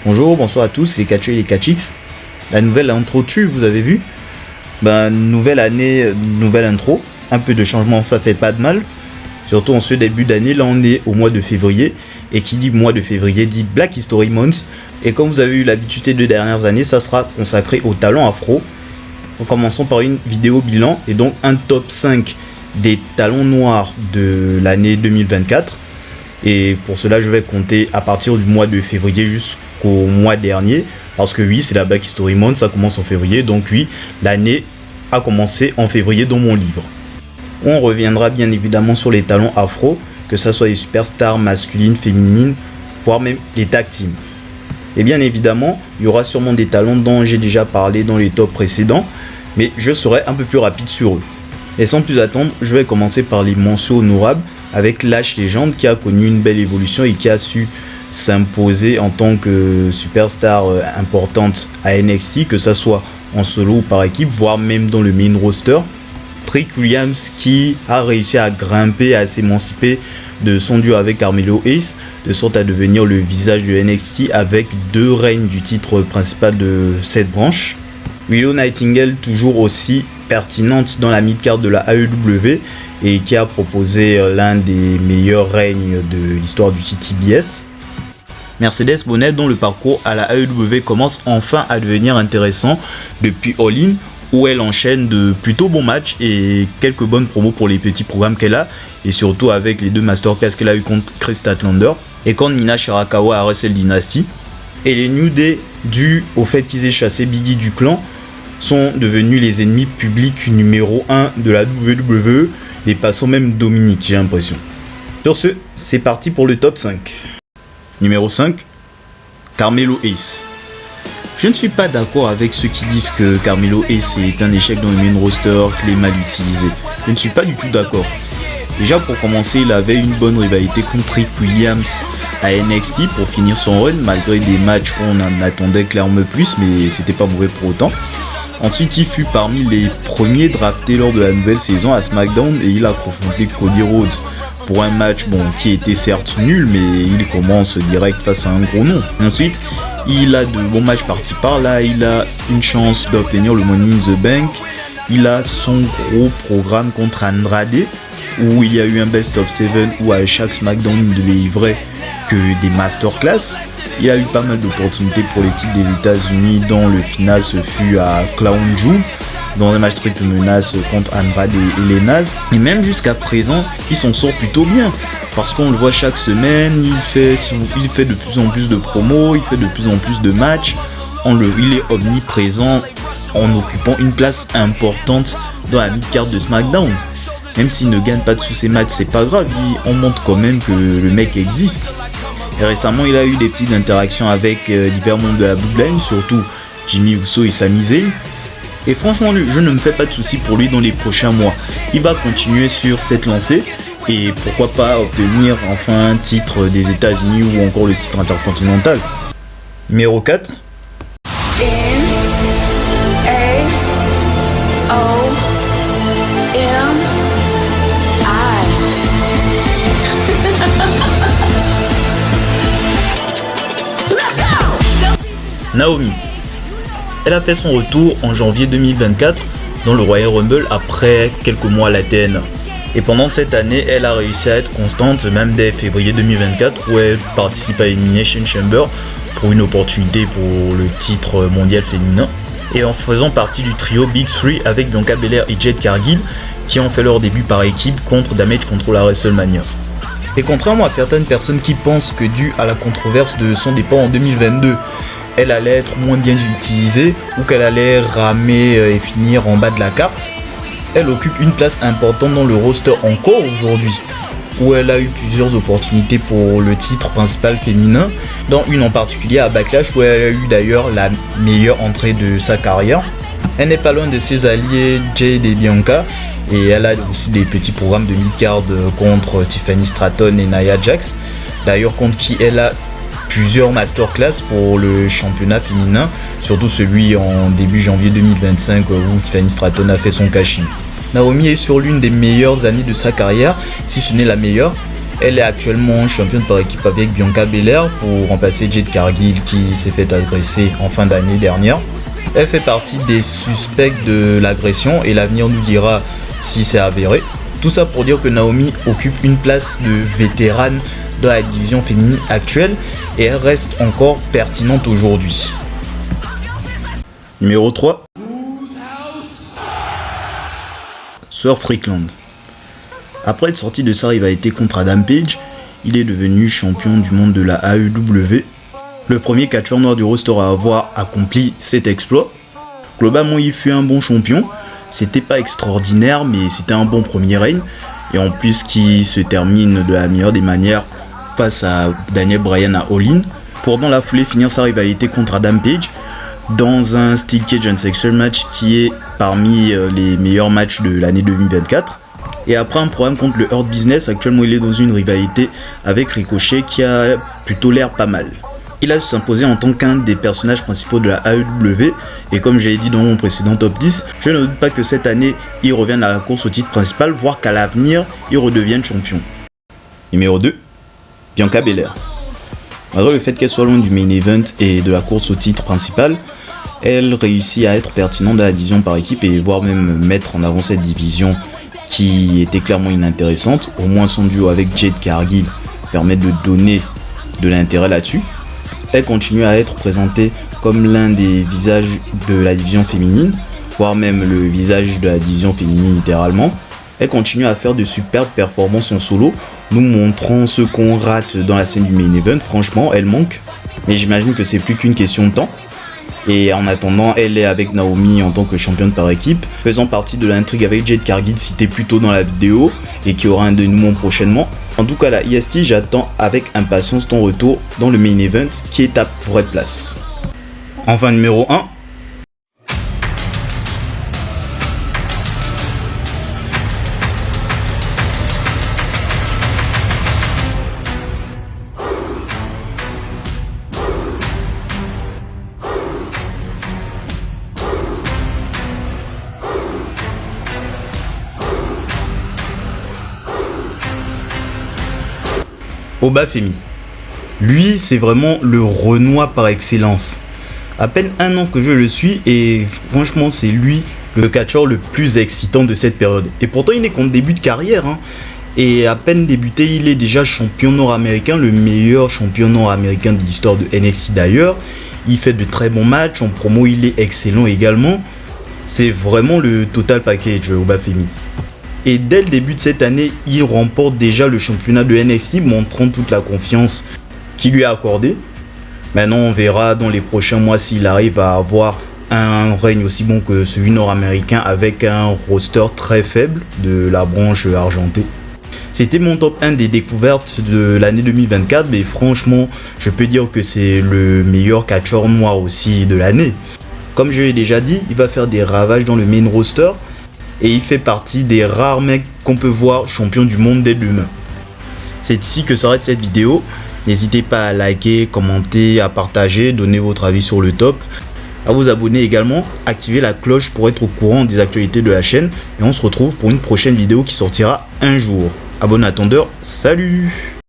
Bonjour, bonsoir à tous les catcheurs et les catchix. La nouvelle intro tue, vous avez vu? Nouvelle année, nouvelle intro. Un peu de changement, ça fait pas de mal. Surtout en ce début d'année, là on est au mois de février. Et qui dit mois de février dit Black History Month. Et comme vous avez eu l'habitude des 2 dernières années, ça sera consacré au talent afro. Donc commençons par une vidéo bilan et donc un top 5 des talons noirs de l'année 2024. Et pour cela, je vais compter à partir du mois de février jusqu'au mois dernier. Parce que oui, c'est la Black History Month, ça commence en février. Donc oui, l'année a commencé en février dans mon livre. On reviendra bien évidemment sur les talents afro, que ce soit les superstars masculines, féminines, voire même les tag teams. Et bien évidemment, il y aura sûrement des talents dont j'ai déjà parlé dans les tops précédents, mais je serai un peu plus rapide sur eux. Et sans plus attendre, je vais commencer par les mentions honorables avec Lash Legend qui a connu une belle évolution et qui a su s'imposer en tant que superstar importante à NXT, que ce soit en solo ou par équipe, voire même dans le main roster. Trick Williams qui a réussi à grimper, à s'émanciper de son duo avec Carmelo Hayes, de sorte à devenir le visage de NXT avec 2 règnes du titre principal de cette branche. Willow Nightingale toujours aussi pertinente dans la mid-card de la AEW et qui a proposé l'un des meilleurs règnes de l'histoire du TBS. Mercedes Moné dont le parcours à la AEW commence enfin à devenir intéressant depuis All In, où elle enchaîne de plutôt bons matchs et quelques bonnes promos pour les petits programmes qu'elle a, et surtout avec les 2 masterclass qu'elle a eu contre Chris Statlander et contre Mina Shirakawa à Wrestle Dynasty. Et les New Day, dû au fait qu'ils aient chassé Biggie du clan, sont devenus les ennemis publics numéro 1 de la WWE, dépassant même Dominique, j'ai l'impression. Sur ce, c'est parti pour le top 5. Numéro 5, Carmelo Hayes. Je ne suis pas d'accord avec ceux qui disent que Carmelo Hayes est un échec dans le main roster, qu'il est mal utilisé. Je ne suis pas du tout d'accord. Déjà pour commencer, il avait une bonne rivalité contre Trick Williams à NXT pour finir son run, malgré des matchs où on en attendait clairement plus, mais c'était pas mauvais pour autant. Ensuite, il fut parmi les premiers draftés lors de la nouvelle saison à SmackDown et il a confronté Cody Rhodes pour un match qui était certes nul, mais il commence direct face à un gros nom. Ensuite, il a de bons matchs par-ci par-là, il a une chance d'obtenir le Money in the Bank, il a son gros programme contre Andrade, où il y a eu un Best of 7 où à chaque SmackDown il ne devait livrer que des masterclass. Il y a eu pas mal d'opportunités pour les titres des États-Unis, dont le final se fut à Clown Jewel, dans un match triple menace contre Andrade et les Naz. Et même jusqu'à présent, il s'en sort plutôt bien, parce qu'on le voit chaque semaine, il fait de plus en plus de promos, il fait de plus en plus de matchs, il est omniprésent en occupant une place importante dans la mid-card de SmackDown. Même s'il ne gagne pas de sous ses matchs, c'est pas grave, on montre quand même que le mec existe. Et récemment, il a eu des petites interactions avec divers membres de la Bloodline, surtout Jimmy Uso et Sami Zayn. Et franchement, je ne me fais pas de soucis pour lui dans les prochains mois. Il va continuer sur cette lancée et pourquoi pas obtenir enfin un titre des États-Unis ou encore le titre intercontinental. Numéro 4. Naomi. Elle a fait son retour en janvier 2024 dans le Royal Rumble après quelques mois à la TNA. Et pendant cette année, elle a réussi à être constante même dès février 2024 où elle participe à Elimination Chamber pour une opportunité pour le titre mondial féminin. Et en faisant partie du trio Big 3 avec Bianca Belair et Jade Cargill qui ont fait leur début par équipe contre Damage Control à WrestleMania. Et contrairement à certaines personnes qui pensent que dû à la controverse de son départ en 2022, elle allait être moins bien utilisée ou qu'elle allait ramer et finir en bas de la carte, elle occupe une place importante dans le roster encore aujourd'hui, où elle a eu plusieurs opportunités pour le titre principal féminin, dont une en particulier à Backlash où elle a eu d'ailleurs la meilleure entrée de sa carrière. Elle n'est pas loin de ses alliés Jade et Bianca, et elle a aussi des petits programmes de mid-card contre Tiffany Stratton et Nia Jax, d'ailleurs contre qui elle a plusieurs masterclass pour le championnat féminin, surtout celui en début janvier 2025 où Tiffany Stratton a fait son cash-in. Naomi est sur l'une des meilleures années de sa carrière, si ce n'est la meilleure, Elle est actuellement championne par équipe avec Bianca Belair pour remplacer Jade Cargill qui s'est fait agresser en fin d'année dernière. Elle fait partie des suspects de l'agression et l'avenir nous dira si c'est avéré. Tout ça pour dire que Naomi occupe une place de vétérane dans la division féminine actuelle et elle reste encore pertinente aujourd'hui. Numéro 3. Swerve Strickland. Après être sorti de sa rivalité contre Adam Page, il est devenu champion du monde de la AEW. Le premier catcheur noir du roster à avoir accompli cet exploit. Globalement, il fut un bon champion. C'était pas extraordinaire, mais c'était un bon premier règne. Et en plus, qui se termine de la meilleure des manières face à Daniel Bryan à All In. Pour dans la foulée finir sa rivalité contre Adam Page dans un Steel Cage Uncensored match qui est parmi les meilleurs matchs de l'année 2024. Et après un problème contre le Hurt Business, actuellement il est dans une rivalité avec Ricochet qui a plutôt l'air pas mal. Il a s'imposé en tant qu'un des personnages principaux de la AEW et comme je l'ai dit dans mon précédent top 10, je ne doute pas que cette année il revienne à la course au titre principal, voire qu'à l'avenir il redevienne champion. Numéro 2, Bianca Belair. Malgré le fait qu'elle soit loin du main event et de la course au titre principal, elle réussit à être pertinente dans la division par équipe et voire même mettre en avant cette division qui était clairement inintéressante. Au moins son duo avec Jade Cargill permet de donner de l'intérêt là-dessus. Elle continue à être présentée comme l'un des visages de la division féminine, voire même le visage de la division féminine littéralement. Elle continue à faire de superbes performances en solo, nous montrant ce qu'on rate dans la scène du main event. Franchement, elle manque, mais j'imagine que c'est plus qu'une question de temps. Et en attendant, elle est avec Naomi en tant que championne par équipe, faisant partie de l'intrigue avec Jade Cargill citée plus tôt dans la vidéo et qui aura un dénouement prochainement. En tout cas, la IST, j'attends avec impatience ton retour dans le main event qui est à vraie place. Enfin, numéro 1. Obafemi. Lui, c'est vraiment le Renoir par excellence. À peine un an que je le suis et franchement, c'est lui le catcheur le plus excitant de cette période. Et pourtant, il n'est qu'en début de carrière. Et à peine débuté, il est déjà champion nord-américain, le meilleur champion nord-américain de l'histoire de NXT d'ailleurs. Il fait de très bons matchs, en promo, il est excellent également. C'est vraiment le total package, Obafemi. Et dès le début de cette année, il remporte déjà le championnat de NXT, montrant toute la confiance qui lui est accordée. Maintenant, on verra dans les prochains mois s'il arrive à avoir un règne aussi bon que celui nord-américain avec un roster très faible de la branche argentée. C'était mon top 1 des découvertes de l'année 2024, mais franchement, je peux dire que c'est le meilleur catcheur noir aussi de l'année. Comme je l'ai déjà dit, il va faire des ravages dans le main roster. Et il fait partie des rares mecs qu'on peut voir champion du monde dès demain. C'est ici que s'arrête cette vidéo. N'hésitez pas à liker, commenter, à partager, donner votre avis sur le top. À vous abonner également, activer la cloche pour être au courant des actualités de la chaîne. Et on se retrouve pour une prochaine vidéo qui sortira un jour. À bon attendeur, salut!